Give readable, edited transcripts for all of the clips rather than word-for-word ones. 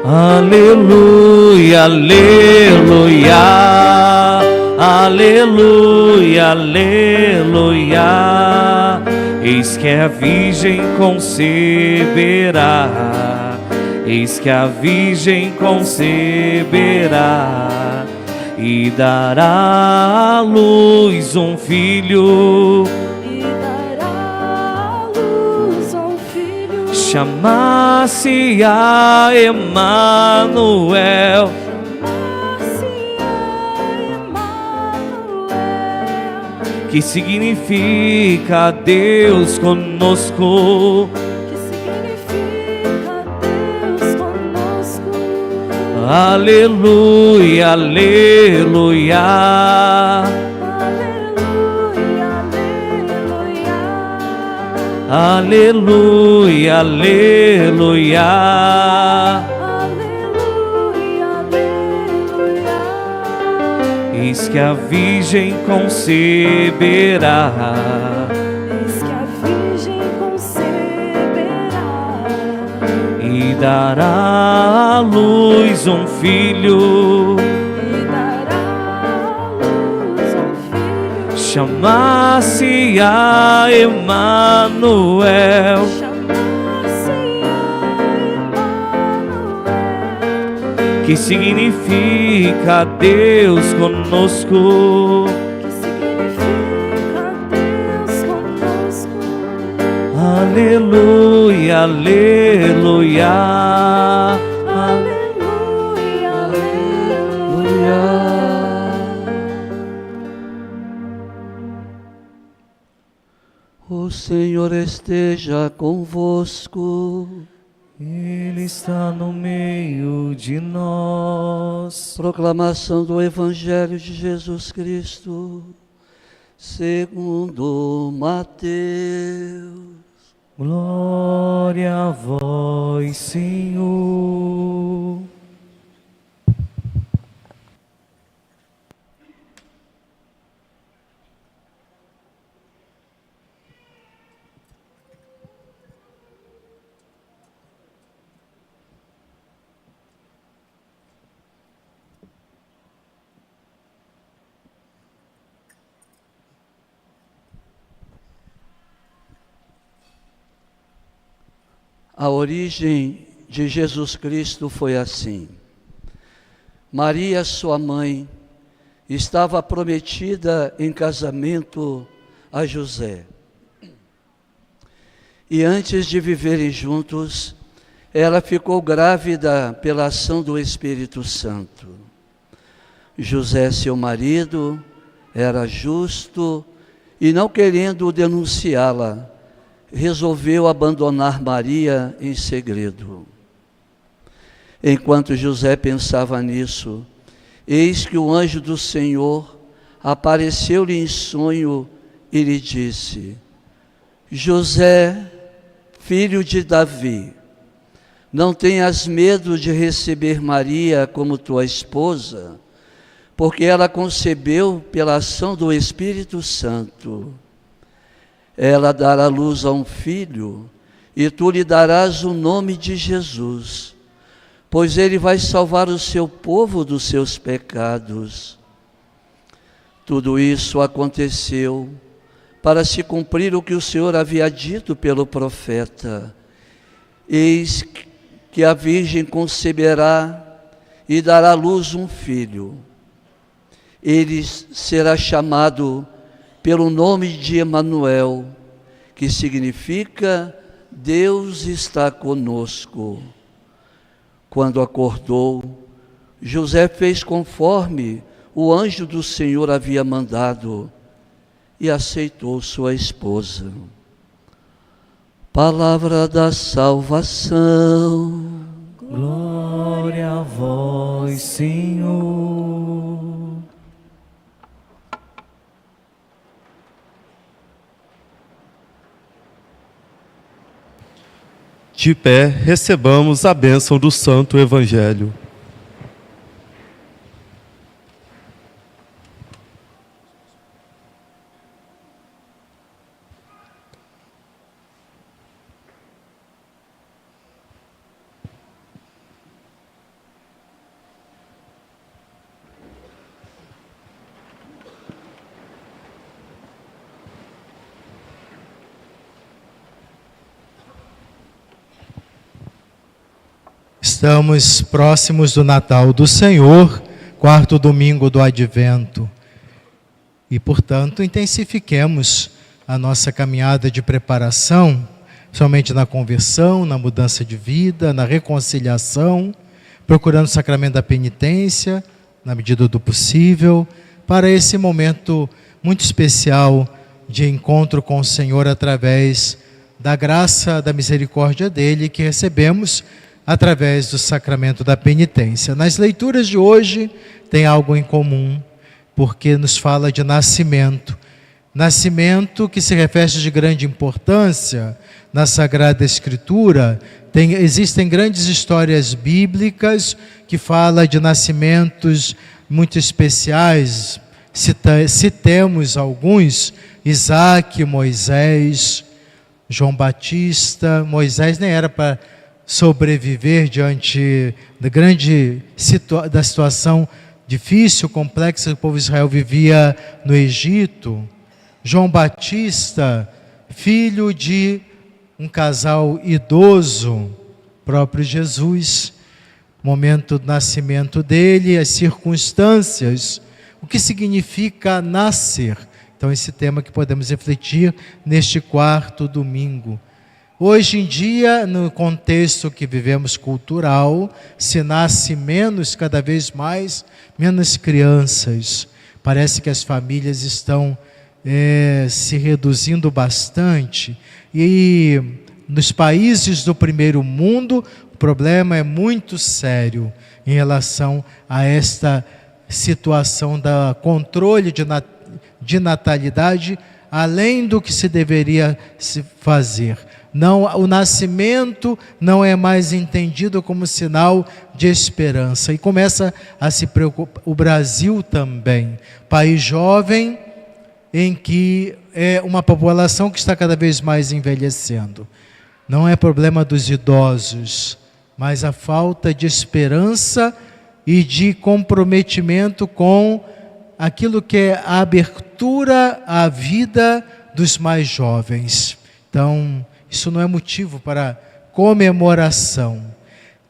Aleluia, aleluia, aleluia, aleluia. Eis que a Virgem conceberá, eis que a Virgem conceberá e dará à luz um filho. Chamar-se-á Emanuel. Que significa Deus conosco. Aleluia, aleluia. Aleluia, aleluia. Aleluia, aleluia. Eis que a Virgem conceberá, Eis que a Virgem conceberá e dará à luz um filho. Chamar-se-á Emanuel. Que significa Deus conosco. Aleluia, aleluia. Aleluia, aleluia. O Senhor esteja convosco. Ele está no meio de nós. Proclamação do Evangelho de Jesus Cristo, segundo Mateus. Glória a vós, Senhor. A origem de Jesus Cristo foi assim. Maria, sua mãe, estava prometida em casamento a José. E antes de viverem juntos, ela ficou grávida pela ação do Espírito Santo. José, seu marido, era justo e, não querendo denunciá-la, resolveu abandonar Maria em segredo. Enquanto José pensava nisso, eis que o anjo do Senhor apareceu-lhe em sonho e lhe disse: José, filho de Davi, não tenhas medo de receber Maria como tua esposa, porque ela concebeu pela ação do Espírito Santo. Ela dará luz a um filho, e tu lhe darás o nome de Jesus, pois ele vai salvar o seu povo dos seus pecados. Tudo isso aconteceu para se cumprir o que o Senhor havia dito pelo profeta: eis que a Virgem conceberá e dará à luz um filho. Ele será chamado pelo nome de Emanuel, que significa Deus está conosco. Quando acordou, José fez conforme o anjo do Senhor havia mandado e aceitou sua esposa. Palavra da salvação. Glória a vós, Senhor. De pé, recebamos a bênção do Santo Evangelho. Estamos próximos do Natal do Senhor, quarto domingo do Advento. E, portanto, intensifiquemos a nossa caminhada de preparação, somente na conversão, na mudança de vida, na reconciliação, procurando o sacramento da penitência, na medida do possível, para esse momento muito especial de encontro com o Senhor através da graça, da misericórdia dele que recebemos através do sacramento da penitência. Nas leituras de hoje tem algo em comum, porque nos fala de nascimento. Nascimento que se reveste de grande importância na Sagrada Escritura. Existem grandes histórias bíblicas que falam de nascimentos muito especiais. Citemos alguns: Isaac, Moisés, João Batista. Moisés nem era para sobreviver diante da situação difícil, complexa que o povo de Israel vivia no Egito. João Batista, filho de um casal idoso, próprio Jesus, momento do nascimento dele, as circunstâncias, o que significa nascer. Então, esse tema que podemos refletir neste quarto domingo. Hoje em dia, no contexto que vivemos cultural, se nasce cada vez mais, menos crianças. Parece que as famílias estão se reduzindo bastante. E nos países do primeiro mundo, o problema é muito sério em relação a esta situação da controle de natalidade, além do que se deveria se fazer. Não, o nascimento não é mais entendido como sinal de esperança. E começa a se preocupar, o Brasil também, país jovem, em que é uma população que está cada vez mais envelhecendo. Não é problema dos idosos, mas a falta de esperança e de comprometimento com aquilo que é a abertura à vida dos mais jovens. Então, isso não é motivo para comemoração.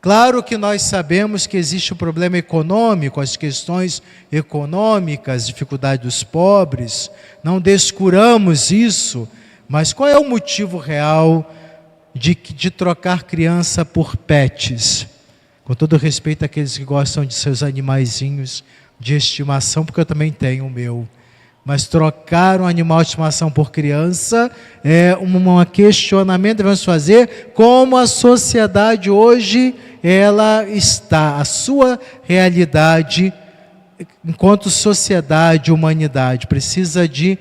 Claro que nós sabemos que existe o problema econômico, as questões econômicas, dificuldade dos pobres, não descuramos isso, mas qual é o motivo real de trocar criança por pets? Com todo respeito àqueles que gostam de seus animaizinhos de estimação, porque eu também tenho o meu. Mas trocar um animal de estimação por criança é um questionamento que devemos fazer, como a sociedade hoje ela está, a sua realidade enquanto sociedade, humanidade, precisa de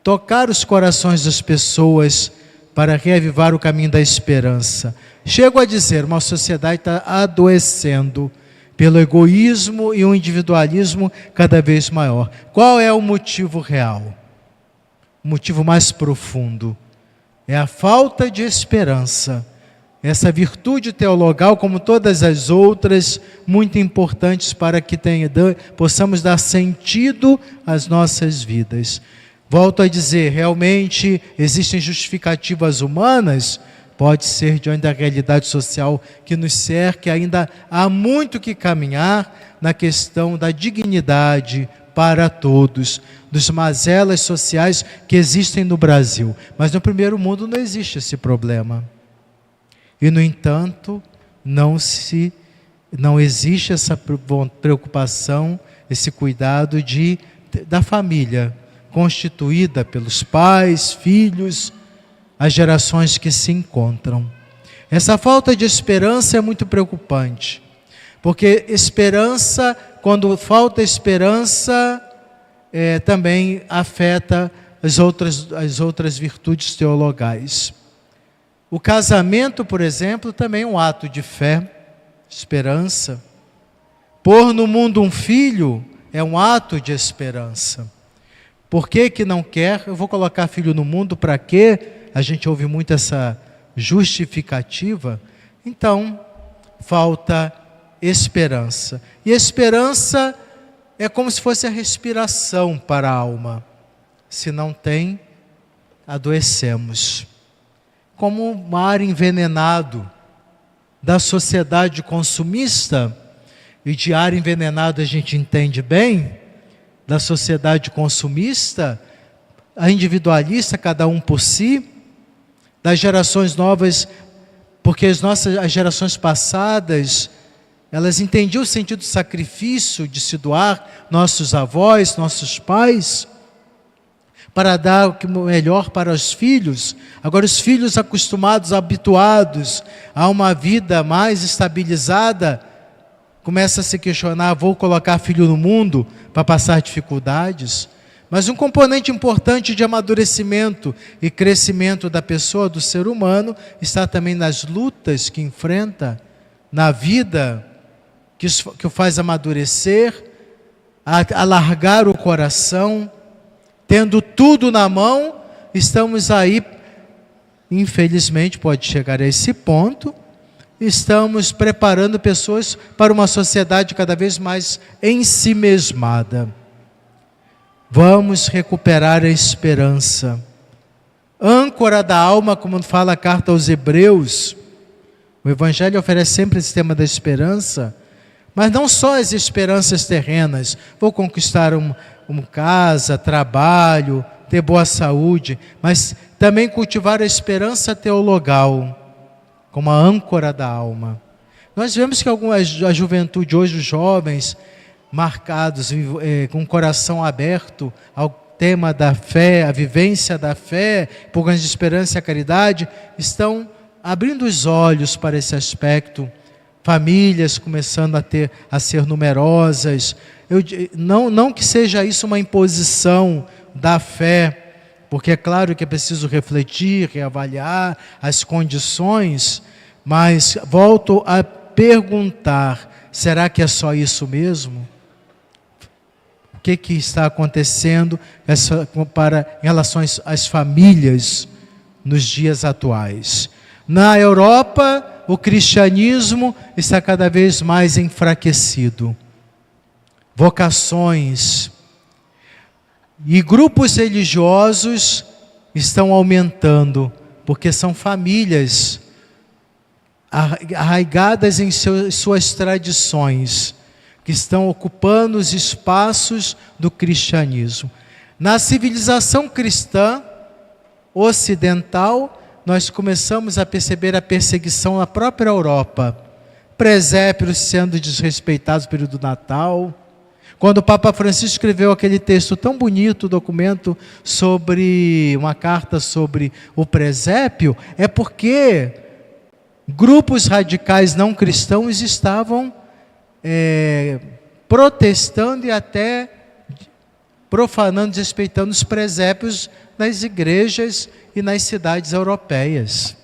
tocar os corações das pessoas para reavivar o caminho da esperança. Chego a dizer, uma sociedade está adoecendo pelo egoísmo e um individualismo cada vez maior. Qual é o motivo real? O motivo mais profundo é a falta de esperança. Essa virtude teologal, como todas as outras, muito importantes para que possamos dar sentido às nossas vidas. Volto a dizer, realmente existem justificativas humanas. Pode ser diante da realidade social que nos cerca, ainda há muito que caminhar na questão da dignidade para todos, dos mazelas sociais que existem no Brasil. Mas no primeiro mundo não existe esse problema. E, no entanto, não existe essa preocupação, esse cuidado da família, constituída pelos pais, filhos, as gerações que se encontram. Essa falta de esperança é muito preocupante, porque quando falta esperança, também afeta as outras virtudes teologais. O casamento, por exemplo, também é um ato de fé, esperança. Pôr no mundo um filho é um ato de esperança. Por que não quer? Eu vou colocar filho no mundo para quê? A gente ouve muito essa justificativa. Então, falta esperança. E esperança é como se fosse a respiração para a alma. Se não tem, adoecemos. Como um mar envenenado. da sociedade consumista, e de ar envenenado a gente entende bem, da sociedade consumista, a individualista, cada um por si, das gerações novas, porque as gerações passadas, elas entendiam o sentido do sacrifício, de se doar, nossos avós, nossos pais, para dar o que melhor para os filhos. Agora os filhos acostumados, habituados a uma vida mais estabilizada, começam a se questionar, vou colocar filho no mundo para passar dificuldades? Mas um componente importante de amadurecimento e crescimento da pessoa, do ser humano, está também nas lutas que enfrenta, na vida que o faz amadurecer, alargar o coração, tendo tudo na mão. Estamos aí, infelizmente pode chegar a esse ponto, estamos preparando pessoas para uma sociedade cada vez mais ensimesmada. Vamos recuperar a esperança. Âncora da alma, como fala a carta aos Hebreus. O Evangelho oferece sempre esse tema da esperança, mas não só as esperanças terrenas. Vou conquistar uma casa, trabalho, ter boa saúde, mas também cultivar a esperança teologal, como a âncora da alma. Nós vemos que a juventude hoje, os jovens, marcados, com o coração aberto ao tema da fé, a vivência da fé, programas de esperança e a caridade, estão abrindo os olhos para esse aspecto. Famílias começando a ser numerosas. Não que seja isso uma imposição da fé, porque é claro que é preciso refletir, reavaliar as condições, mas volto a perguntar, será que é só isso mesmo? O que está acontecendo em relação às famílias nos dias atuais? Na Europa, o cristianismo está cada vez mais enfraquecido. Vocações e grupos religiosos estão aumentando, porque são famílias arraigadas em suas tradições, que estão ocupando os espaços do cristianismo. Na civilização cristã ocidental, nós começamos a perceber a perseguição na própria Europa. Presépios sendo desrespeitados no período do Natal. Quando o Papa Francisco escreveu aquele texto tão bonito, documento sobre uma carta sobre o presépio, é porque grupos radicais não cristãos estavam protestando e até profanando, desrespeitando os presépios nas igrejas e nas cidades europeias.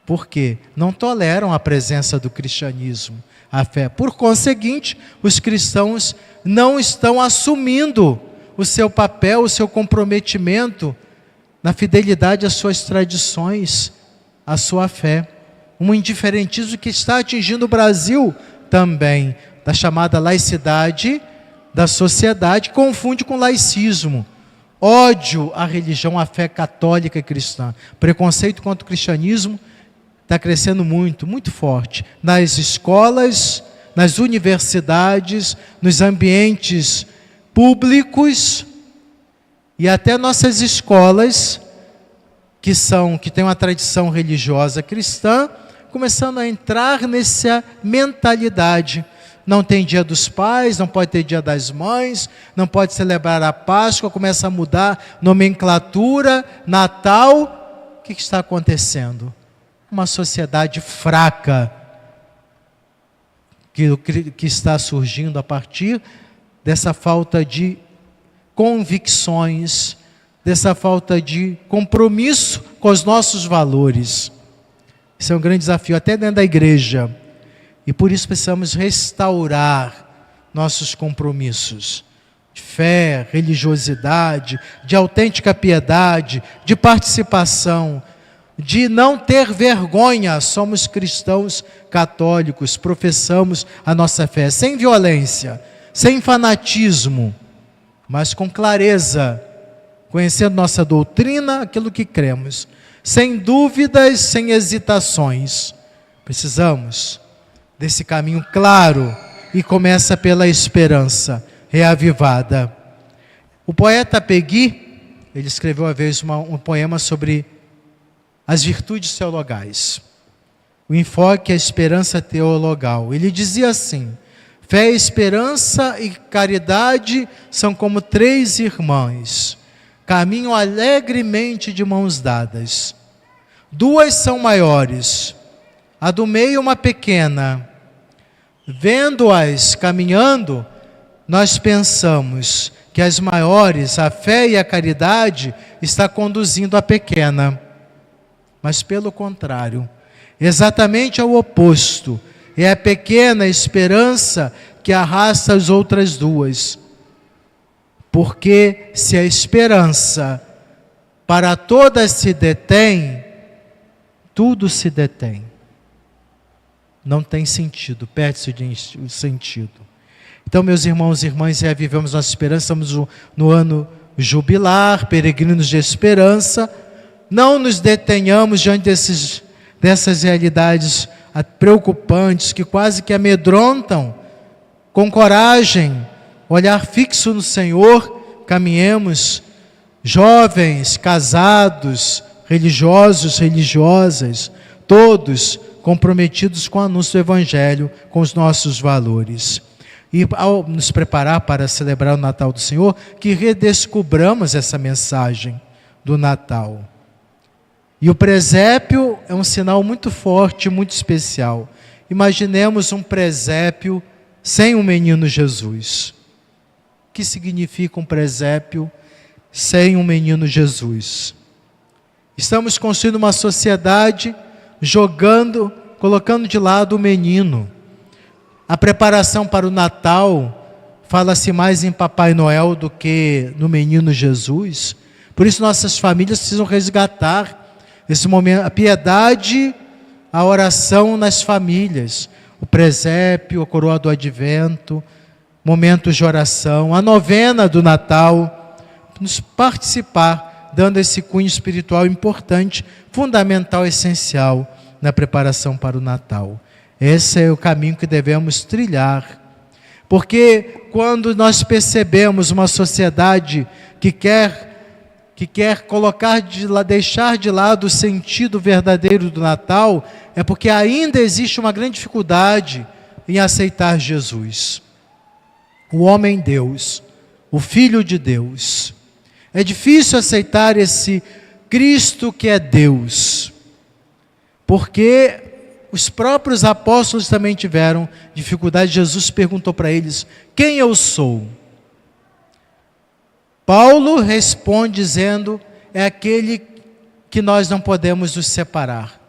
Por quê? Não toleram a presença do cristianismo, a fé. Por conseguinte, os cristãos não estão assumindo o seu papel, o seu comprometimento na fidelidade às suas tradições, à sua fé. Um indiferentismo que está atingindo o Brasil também, da chamada laicidade da sociedade, confunde com laicismo. Ódio à religião, à fé católica e cristã. Preconceito contra o cristianismo está crescendo muito, muito forte. Nas escolas, nas universidades, nos ambientes públicos e até nossas escolas, que têm uma tradição religiosa cristã, começando a entrar nessa mentalidade. Não tem dia dos pais, não pode ter dia das mães, não pode celebrar a Páscoa, começa a mudar nomenclatura, Natal. O que está acontecendo? Uma sociedade fraca que está surgindo a partir dessa falta de convicções, dessa falta de compromisso com os nossos valores. Isso é um grande desafio, até dentro da igreja. E por isso precisamos restaurar nossos compromissos de fé, religiosidade, de autêntica piedade, de participação, de não ter vergonha. Somos cristãos católicos, professamos a nossa fé sem violência, sem fanatismo, mas com clareza, conhecendo nossa doutrina, aquilo que cremos, sem dúvidas, sem hesitações, Precisamos desse caminho claro e começa pela esperança reavivada. O poeta Peggy, ele escreveu uma vez um poema sobre as virtudes teologais. O enfoque é a esperança teologal. Ele dizia assim: fé, esperança e caridade são como 3 irmãs, caminham alegremente de mãos dadas. 2 são maiores, a do meio uma pequena. Vendo-as caminhando, nós pensamos que as maiores, a fé e a caridade, está conduzindo a pequena. Mas pelo contrário, exatamente ao oposto, é a pequena esperança que arrasta as outras 2. Porque se a esperança para todas se detém, tudo se detém. Não tem sentido, perde-se o sentido. Então, meus irmãos e irmãs, vivemos nossa esperança, estamos no ano jubilar, peregrinos de esperança. Não nos detenhamos diante dessas realidades preocupantes que quase que amedrontam. Com coragem, olhar fixo no Senhor, caminhemos, jovens, casados, religiosos, religiosas, todos comprometidos com o anúncio do Evangelho, com os nossos valores. E ao nos preparar para celebrar o Natal do Senhor, que redescubramos essa mensagem do Natal. E o presépio é um sinal muito forte, muito especial. Imaginemos um presépio sem o menino Jesus. O que significa um presépio sem o menino Jesus? Estamos construindo uma sociedade colocando de lado o menino. A preparação para o Natal fala-se mais em Papai Noel do que no menino Jesus. Por isso nossas famílias precisam resgatar esse momento, a piedade, a oração nas famílias, o presépio, a coroa do advento, momentos de oração, a novena do Natal, nos participar, dando esse cunho espiritual importante, fundamental, essencial na preparação para o Natal. Esse é o caminho que devemos trilhar. Porque quando nós percebemos uma sociedade que quer deixar de lado o sentido verdadeiro do Natal, é porque ainda existe uma grande dificuldade em aceitar Jesus. O homem-Deus, o Filho de Deus. É difícil aceitar esse Cristo que é Deus, porque os próprios apóstolos também tiveram dificuldade. Jesus perguntou para eles: quem eu sou? Paulo responde dizendo: é aquele que nós não podemos nos separar.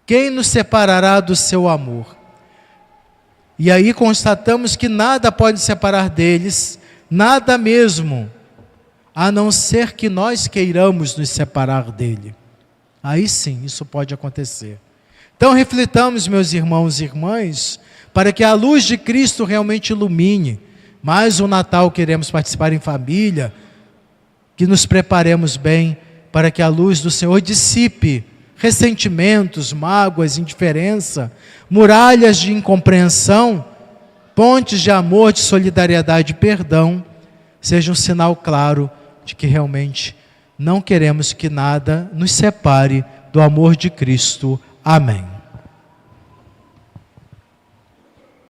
Quem nos separará do seu amor? E aí constatamos que nada pode separar deles, nada mesmo, a não ser que nós queiramos nos separar dele. Aí sim, isso pode acontecer. Então reflitamos, meus irmãos e irmãs, para que a luz de Cristo realmente ilumine. Mais um Natal queremos participar em família, que nos preparemos bem para que a luz do Senhor dissipe ressentimentos, mágoas, indiferença, muralhas de incompreensão, pontes de amor, de solidariedade e perdão, seja um sinal claro de que realmente não queremos que nada nos separe do amor de Cristo. Amém.